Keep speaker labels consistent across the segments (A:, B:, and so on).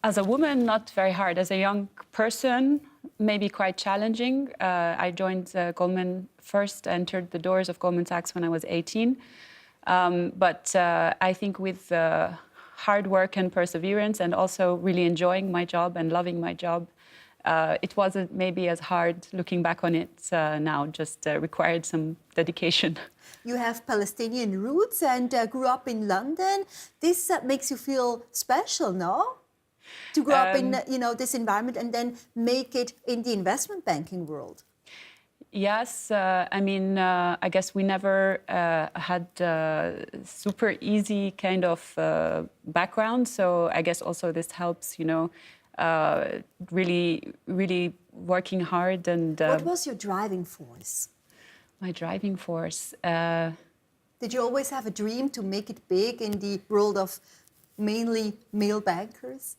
A: As a woman, not very hard. As a young person, maybe quite challenging. I joined Goldman first, entered the doors of Goldman Sachs when I was 18. But I think with hard work and perseverance and also really enjoying my job and loving my job, it wasn't maybe as hard looking back on it now, just required some dedication.
B: You have Palestinian roots and grew up in London. This makes you feel special, no? To grow up in this environment and then make it in the investment banking world.
A: Yes, I mean, I guess we never had super easy kind of background. So I guess also this helps, really working hard. And
B: what was your driving force?
A: My driving force?
B: Did you always have a dream to make it big in the world of mainly male bankers?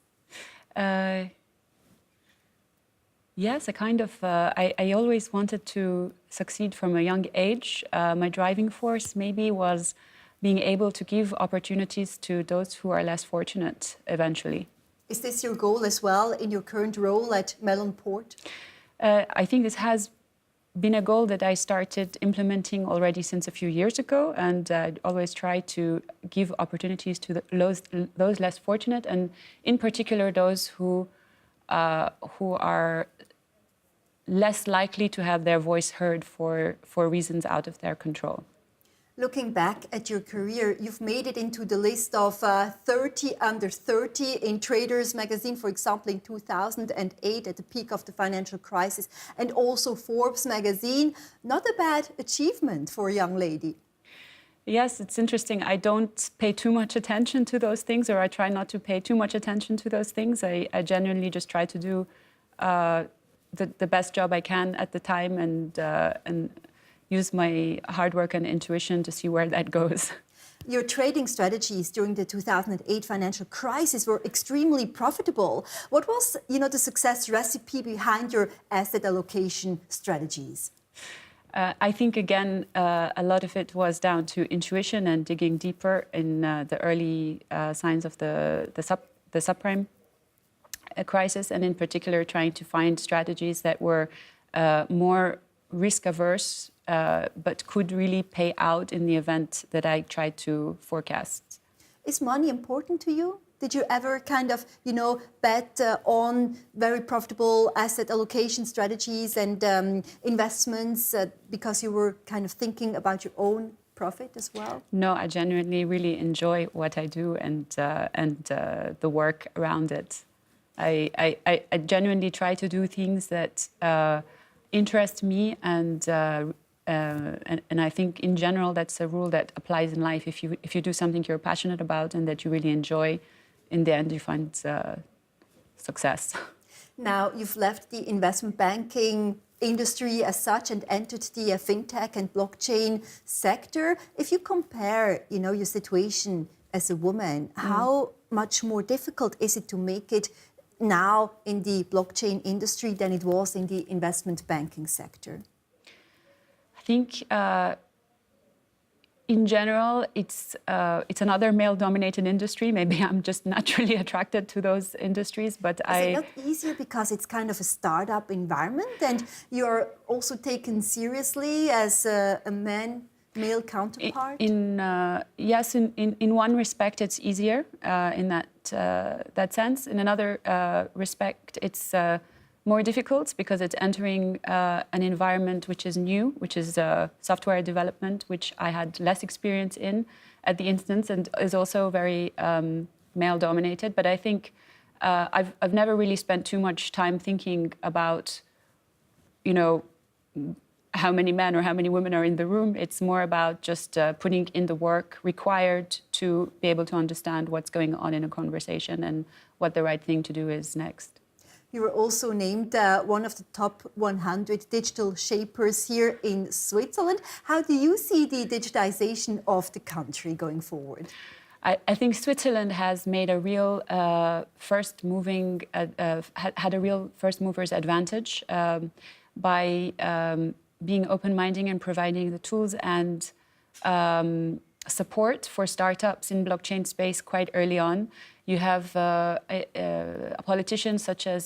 A: Yes, a kind of. I always wanted to succeed from a young age. My driving force maybe was being able to give opportunities to those who are less fortunate eventually.
B: Is this your goal as well in your current role at Melonport?
A: I think this has been a goal that I started implementing already since a few years ago, and I always try to give opportunities to those less fortunate, and in particular those who are less likely to have their voice heard for reasons out of their control.
B: Looking back at your career, you've made it into the list of 30 under 30 in Traders magazine, for example, in 2008 at the peak of the financial crisis, and also Forbes magazine. Not a bad achievement for a young lady.
A: Yes, it's interesting. I don't pay too much attention to those things, or I try not to pay too much attention to those things. I genuinely just try to do the best job I can at the time and use my hard work and intuition to see where that goes.
B: Your trading strategies during the 2008 financial crisis were extremely profitable. What was, the success recipe behind your asset allocation strategies?
A: I think, again, a lot of it was down to intuition and digging deeper in the early signs of the subprime crisis, and in particular trying to find strategies that were more risk-averse, but could really pay out in the event that I tried to forecast.
B: Is money important to you? Did you ever kind of, bet on very profitable asset allocation strategies and investments because you were kind of thinking about your own profit as well?
A: No, I genuinely really enjoy what I do and the work around it. I genuinely try to do things that interest me, and I think in general that's a rule that applies in life. If you do something you're passionate about and that you really enjoy, in the end you find success.
B: Now you've left the investment banking industry as such and entered the fintech and blockchain sector. If you compare, your situation as a woman, how much more difficult is it to make it now in the blockchain industry than it was in the investment banking sector?
A: I think in general, it's another male-dominated industry. Maybe I'm just naturally attracted to those industries, but
B: Is it not easier because it's kind of a startup environment and you're also taken seriously as a male counterpart?
A: Yes, in one respect, it's easier in that sense. In another respect, it's more difficult because it's entering an environment which is new, which is software development, which I had less experience in at the instance, and is also very male-dominated. But I think I've never really spent too much time thinking about, how many men or how many women are in the room. It's more about just putting in the work required to be able to understand what's going on in a conversation and what the right thing to do is next.
B: You were also named one of the top 100 digital shapers here in Switzerland. How do you see the digitization of the country going forward?
A: I think Switzerland has made a real had a real first mover's advantage by being open-minded and providing the tools and support for startups in blockchain space quite early on. You have politicians such as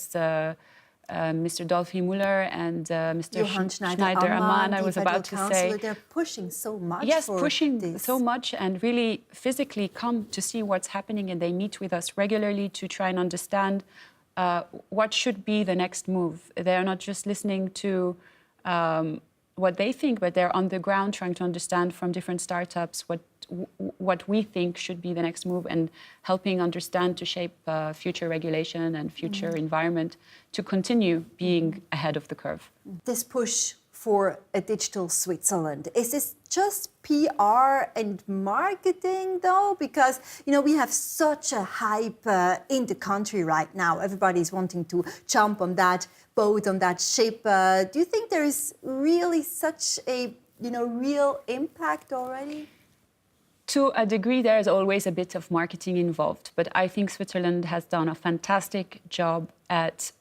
A: Mr. Dolphy Müller and Mr.
B: Johann
A: Schneider-Ammann, I was about to say.
B: They're pushing so much
A: yes,
B: for
A: pushing
B: this.
A: so much and really physically come to see what's happening, and they meet with us regularly to try and understand what should be the next move. They're not just listening to what they think, but they're on the ground trying to understand from different startups what we think should be the next move, and helping understand to shape future regulation and future environment to continue being ahead of the curve.
B: This push for a digital Switzerland, is this just PR and marketing though? Because, you know, we have such a hype in the country right now. Everybody's wanting to jump on that boat, on that ship. Do you think there is really such a, you know, real impact already?
A: To a degree, there is always a bit of marketing involved, but I think Switzerland has done a fantastic job at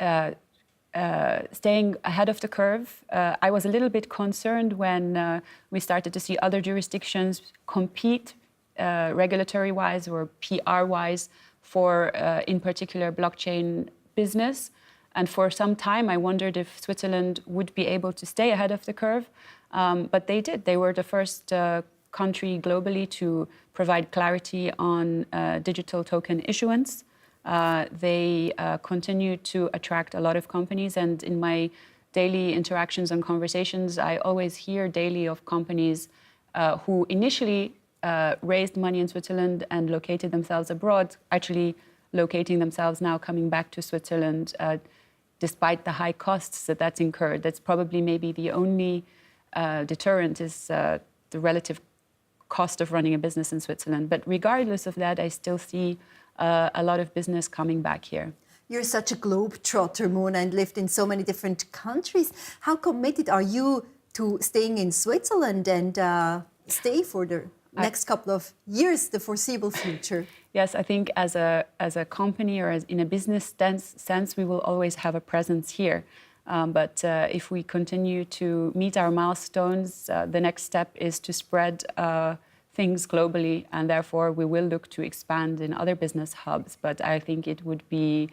A: staying ahead of the curve. I was a little bit concerned when we started to see other jurisdictions compete regulatory-wise or PR-wise for, in particular, blockchain business. And for some time, I wondered if Switzerland would be able to stay ahead of the curve, but they did. They were the first country globally to provide clarity on digital token issuance. They continue to attract a lot of companies, and in my daily interactions and conversations, I always hear daily of companies who initially raised money in Switzerland and located themselves abroad, actually locating themselves now, coming back to Switzerland, despite the high costs that's incurred. That's probably maybe the only deterrent is the relative cost of running a business in Switzerland. But regardless of that, I still see a lot of business coming back here.
B: You're such a globetrotter, Mona, and lived in so many different countries. How committed are you to staying in Switzerland and stay for the next couple of years, the foreseeable future?
A: Yes, I think as a company or in a business sense, we will always have a presence here. But if we continue to meet our milestones, the next step is to spread things globally, and therefore we will look to expand in other business hubs. But I think it would be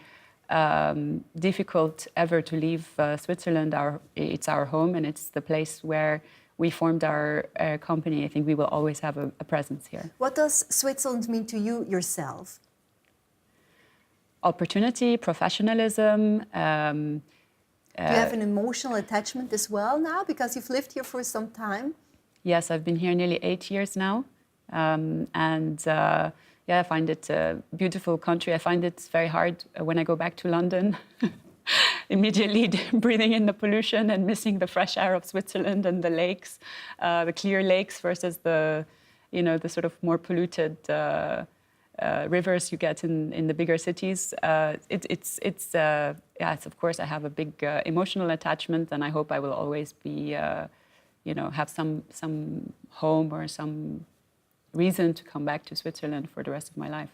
A: difficult ever to leave Switzerland. It's our home, and it's the place where we formed our company. I think we will always have a presence here.
B: What does Switzerland mean to you yourself?
A: Opportunity, professionalism.
B: Do you have an emotional attachment as well now, because you've lived here for some time?
A: Yes, I've been here nearly 8 years now. Yeah, I find it a beautiful country. I find it very hard when I go back to London, immediately breathing in the pollution and missing the fresh air of Switzerland and the lakes, the clear lakes versus the, you know, the sort of more polluted rivers you get in the bigger cities. Yes, of course, I have a big emotional attachment, and I hope I will always be, you know, have some home or some reason to come back to Switzerland for the rest of my life.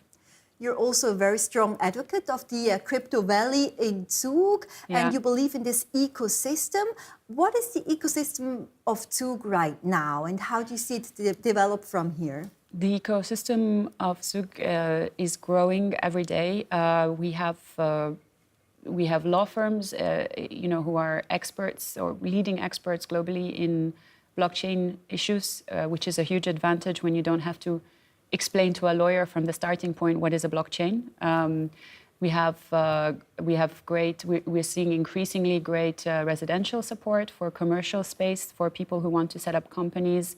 B: You're also a very strong advocate of the crypto valley in Zug, and you believe in this ecosystem. What is the ecosystem of Zug right now, and how do you see it develop from here?
A: The ecosystem of Zug is growing every day. We have law firms, you know, who are experts or leading experts globally in blockchain issues, which is a huge advantage when you don't have to explain to a lawyer from the starting point what is a blockchain. We're seeing increasingly great residential support for commercial space for people who want to set up companies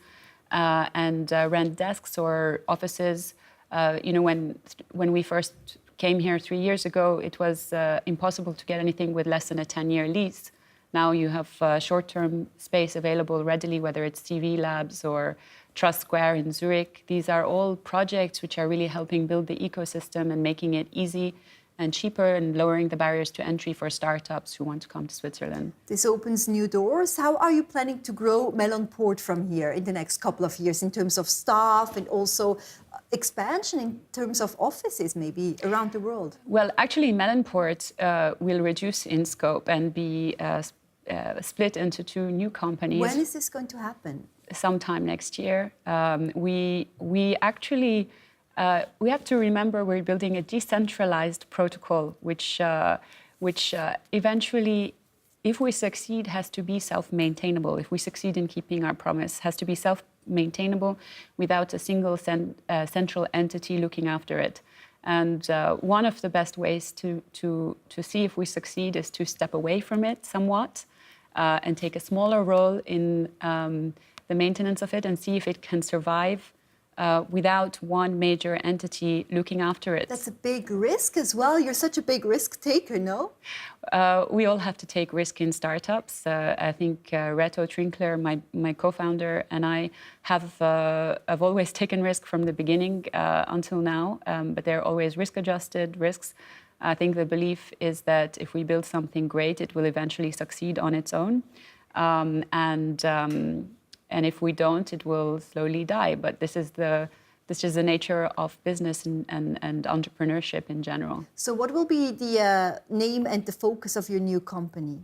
A: and rent desks or offices. You know, when we first came here 3 years ago, it was impossible to get anything with less than a 10-year lease. Now you have short-term space available readily, whether it's CV Labs or Trust Square in Zurich. These are all projects which are really helping build the ecosystem and making it easy and cheaper and lowering the barriers to entry for startups who want to come to Switzerland.
B: This opens new doors. How are you planning to grow Melonport from here in the next couple of years in terms of staff and also expansion in terms of offices maybe around the world?
A: Well, actually, Melonport will reduce in scope and be split into 2 new companies.
B: When is this going to happen?
A: Sometime next year. We actually We have to remember we're building a decentralized protocol, which eventually, if we succeed, has to be self-maintainable. If we succeed in keeping our promise, has to be self-maintainable without a single central entity looking after it. And one of the best ways to see if we succeed is to step away from it somewhat and take a smaller role in the maintenance of it and see if it can survive without one major entity looking after it.
B: That's a big risk as well. You're such a big risk taker, no?
A: We all have to take risk in startups. I think Reto Trinkler, my co-founder, and I have always taken risk from the beginning until now, but they're always risk-adjusted risks. I think the belief is that if we build something great, it will eventually succeed on its own. And if we don't, it will slowly die. But this is the nature of business and entrepreneurship in general.
B: So what will be the name and the focus of your new company?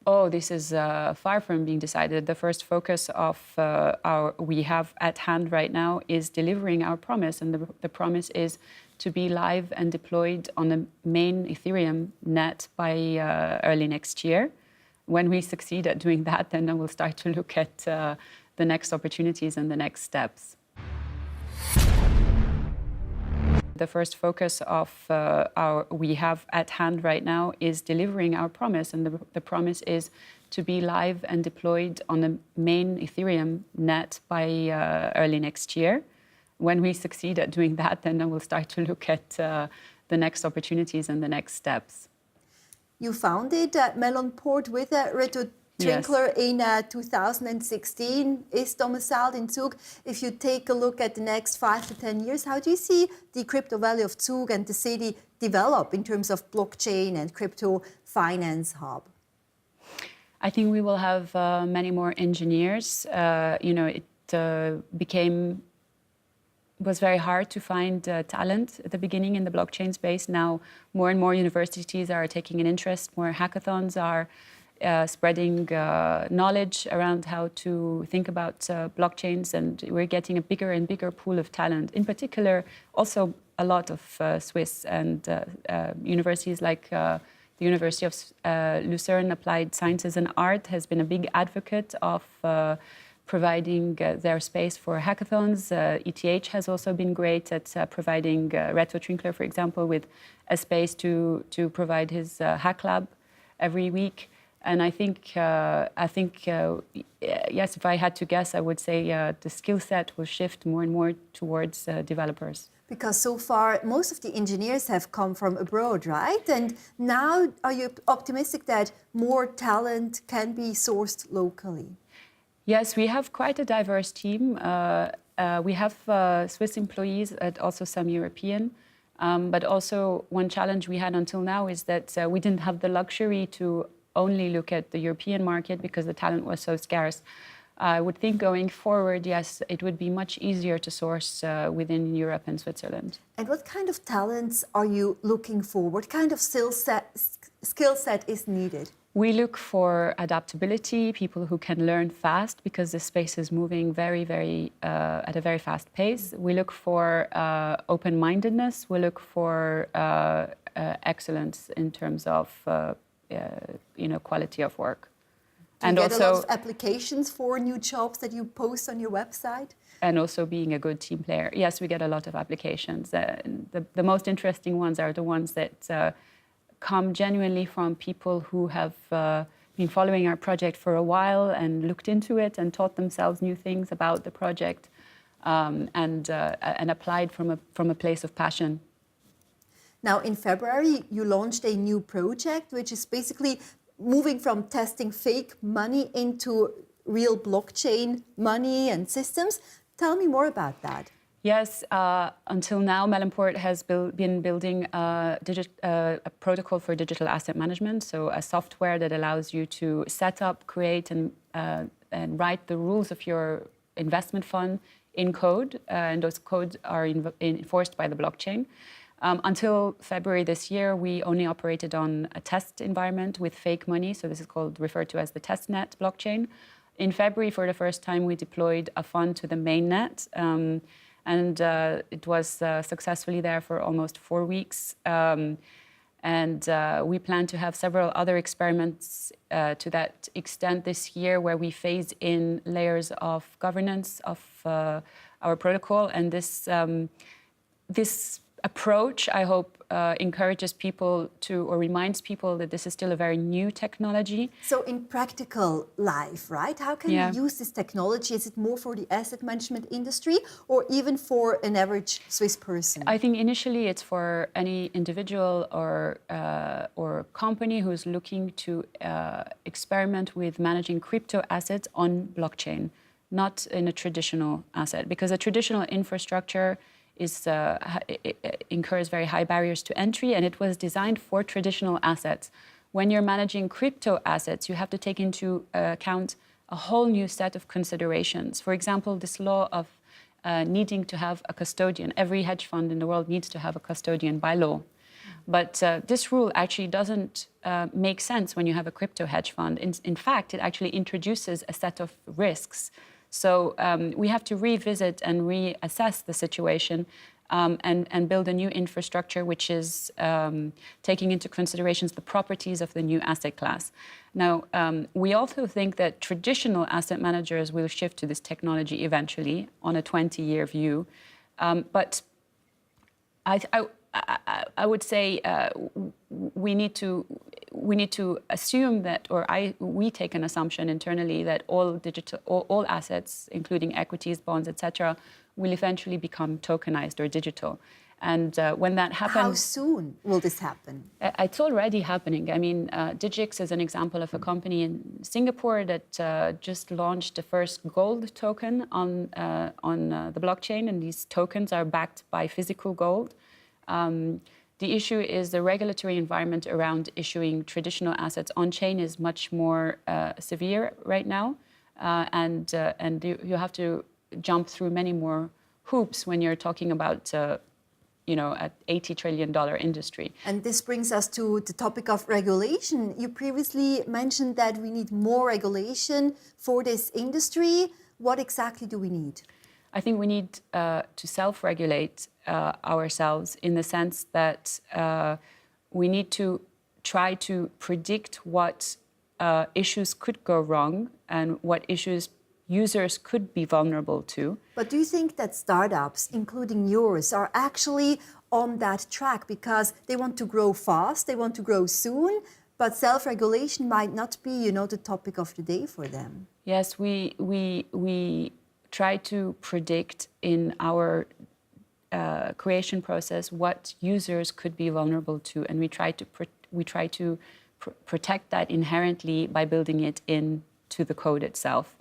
A: Oh, this is far from being decided. The first focus of we have at hand right now is delivering our promise. And the promise is to be live and deployed on the main Ethereum net by early next year. When we succeed at doing that, then we'll start to look at the next opportunities and the next steps. The first focus of we have at hand right now is delivering our promise. And the promise is to be live and deployed on the main Ethereum net by early next year. When we succeed at doing that, then we'll start to look at the next opportunities and the next steps.
B: You founded Melonport with Reto Trinkler in 2016, is domiciled in Zug. If you take a look at the next 5 to 10 years, how do you see the crypto value of Zug and the city develop in terms of blockchain and crypto finance hub?
A: I think we will have many more engineers. Was very hard to find talent at the beginning in the blockchain space. Now, more and more universities are taking an interest. More hackathons are spreading knowledge around how to think about blockchains, and we're getting a bigger and bigger pool of talent. In particular, also a lot of Swiss and universities like the University of Lucerne Applied Sciences and Art has been a big advocate of providing their space for hackathons. ETH has also been great at providing Reto Trinkler, for example, with a space to provide his hack lab every week. And I think, yes, if I had to guess, I would say the skill set will shift more and more towards developers.
B: Because so far, most of the engineers have come from abroad, right? And now, are you optimistic that more talent can be sourced locally?
A: Yes, we have quite a diverse team. We have Swiss employees and also some European. But also one challenge we had until now is that we didn't have the luxury to only look at the European market because the talent was so scarce. I would think going forward, yes, it would be much easier to source within Europe and Switzerland.
B: And what kind of talents are you looking for? What kind of skill set is needed?
A: We look for adaptability, people who can learn fast because the space is moving very, very at a very fast pace. We look for open-mindedness. We look for excellence in terms of quality of work.
B: Do you get a lot of applications for new jobs that you post on your website?
A: And also being a good team player. Yes, we get a lot of applications. The most interesting ones are the ones that come genuinely from people who have been following our project for a while and looked into it and taught themselves new things about the project and applied from a place of passion.
B: Now, in February, you launched a new project, which is basically moving from testing fake money into real blockchain money and systems. Tell me more about that.
A: Yes, until now, Melonport has been building a protocol for digital asset management, so a software that allows you to set up, create, and write the rules of your investment fund in code, and those codes are enforced by the blockchain. Until February this year, we only operated on a test environment with fake money, so this is referred to as the testnet blockchain. In February, for the first time, we deployed a fund to the mainnet. And it was successfully there for almost 4 weeks. And we plan to have several other experiments to that extent this year, where we phase in layers of governance of our protocol. And this approach, I hope, encourages people to, or reminds people that this is still a very new technology.
B: So in practical life, right? How can you use this technology? Is it more for the asset management industry or even for an average Swiss person?
A: I think initially it's for any individual or company who's looking to experiment with managing crypto assets on blockchain, not in a traditional asset, because a traditional infrastructure incurs very high barriers to entry, and it was designed for traditional assets. When you're managing crypto assets, you have to take into account a whole new set of considerations. For example, this law of needing to have a custodian. Every hedge fund in the world needs to have a custodian by law. But this rule actually doesn't make sense when you have a crypto hedge fund. In fact, it actually introduces a set of risks. So we have to revisit and reassess the situation and build a new infrastructure which is taking into considerations the properties of the new asset class. Now, we also think that traditional asset managers will shift to this technology eventually on a 20-year view. But I would say we need to assume that, or we take an assumption internally that all assets, including equities, bonds, etc., will eventually become tokenized or digital. And when that happens,
B: how soon will this happen?
A: It's already happening. I mean, Digix is an example of a company in Singapore that just launched the first gold token on the blockchain, and these tokens are backed by physical gold. The issue is the regulatory environment around issuing traditional assets on-chain is much more severe right now, and you have to jump through many more hoops when you're talking about an $80 trillion industry.
B: And this brings us to the topic of regulation. You previously mentioned that we need more regulation for this industry. What exactly do we need?
A: I think we need to self-regulate ourselves in the sense that we need to try to predict what issues could go wrong and what issues users could be vulnerable to.
B: But do you think that startups, including yours, are actually on that track because they want to grow fast, they want to grow soon, but self-regulation might not be, the topic of the day for them?
A: Yes, we try to predict in our creation process what users could be vulnerable to, and we try to protect that inherently by building it into the code itself.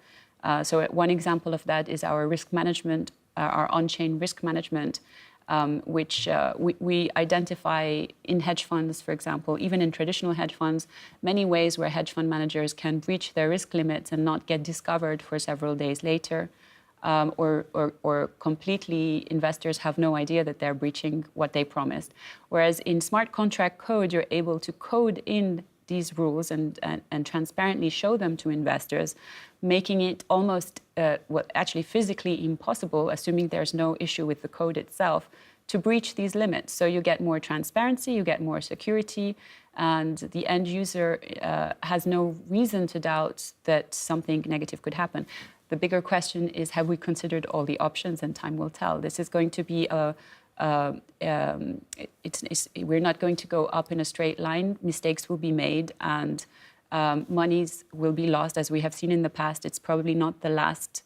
A: So one example of that is our risk management, our on-chain risk management, which we identify in hedge funds, for example, even in traditional hedge funds, many ways where hedge fund managers can breach their risk limits and not get discovered for several days later. Or completely investors have no idea that they're breaching what they promised. Whereas in smart contract code, you're able to code in these rules and transparently show them to investors, making it almost, actually physically impossible, assuming there's no issue with the code itself, to breach these limits. So you get more transparency, you get more security, and the end user has no reason to doubt that something negative could happen. The bigger question is, have we considered all the options? And time will tell. This is going to be we're not going to go up in a straight line. Mistakes will be made, and monies will be lost, as we have seen in the past. It's probably not the last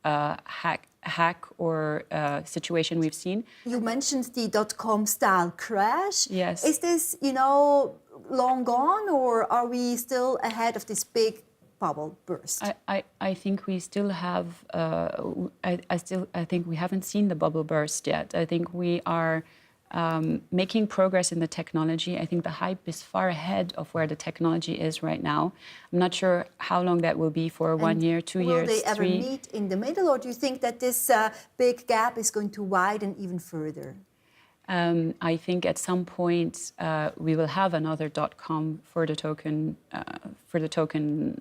A: hack or situation we've seen.
B: You mentioned the dotcom style crash.
A: Yes.
B: Is this, long gone, or are we still ahead of this big bubble burst?
A: I think we still have. I think we haven't seen the bubble burst yet. I think we are making progress in the technology. I think the hype is far ahead of where the technology is right now. I'm not sure how long that will be for. 1 year, 2 years, 3.
B: Will they ever meet in the middle, or do you think that this big gap is going to widen even further?
A: I think at some point we will have another dotcom for the token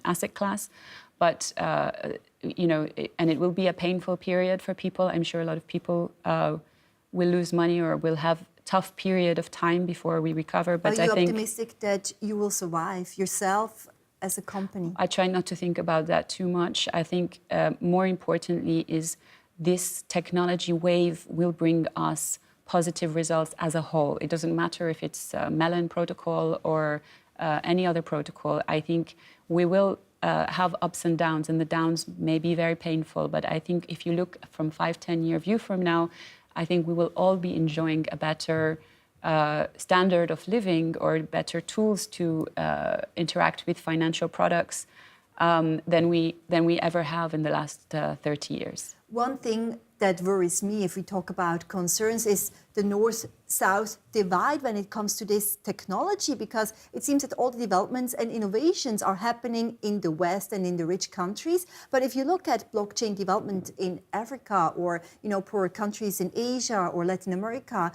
A: asset class, but and it will be a painful period for people. I'm sure a lot of people will lose money or will have a tough period of time before we recover. But
B: are you
A: I think
B: optimistic that you will survive yourself as a company?
A: I try not to think about that too much. I think more importantly is this technology wave will bring us positive results as a whole. It doesn't matter if it's Melon protocol or any other protocol. I think we will have ups and downs, and the downs may be very painful. But I think if you look from 5-10 year view from now, I think we will all be enjoying a better standard of living or better tools to interact with financial products than we ever have in the last 30 years.
B: One thing that worries me, if we talk about concerns, is the North-South divide when it comes to this technology, because it seems that all the developments and innovations are happening in the West and in the rich countries. But if you look at blockchain development in Africa or poorer countries in Asia or Latin America,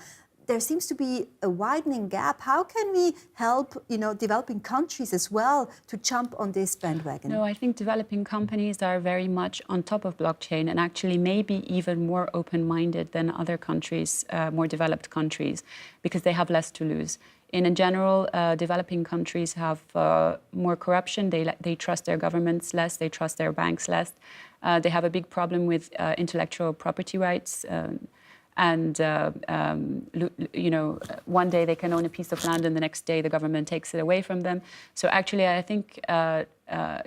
B: there seems to be a widening gap. How can we help, developing countries as well to jump on this bandwagon?
A: No, I think developing companies are very much on top of blockchain and actually maybe even more open-minded than other countries, more developed countries, because they have less to lose. In general, developing countries have more corruption. They trust their governments less. They trust their banks less. They have a big problem with intellectual property rights. And one day they can own a piece of land and the next day the government takes it away from them. So actually, I think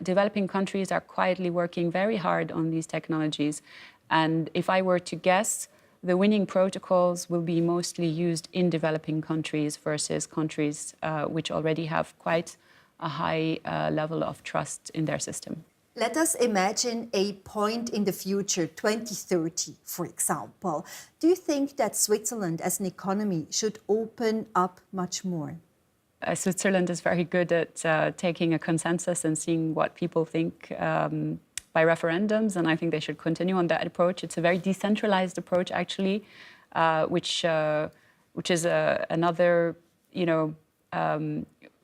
A: developing countries are quietly working very hard on these technologies. And if I were to guess, the winning protocols will be mostly used in developing countries versus countries which already have quite a high level of trust in their system.
B: Let us imagine a point in the future, 2030, for example. Do you think that Switzerland as an economy should open up much more?
A: Switzerland is very good at taking a consensus and seeing what people think by referendums, and I think they should continue on that approach. It's a very decentralized approach, actually, which is another,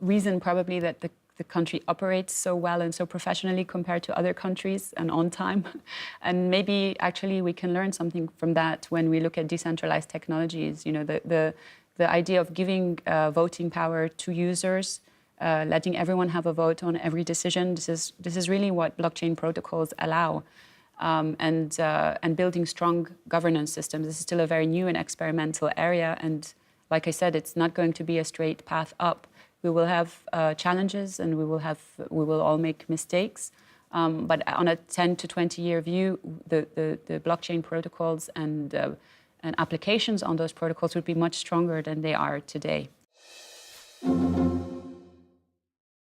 A: reason probably that the country operates so well and so professionally compared to other countries and on time. And maybe actually we can learn something from that when we look at decentralized technologies. The idea of giving voting power to users, letting everyone have a vote on every decision. This is really what blockchain protocols allow. And building strong governance systems. This is still a very new and experimental area. And like I said, it's not going to be a straight path up. We will have challenges and we will all make mistakes. But on a 10 to 20 year view, the blockchain protocols and applications on those protocols would be much stronger than they are today.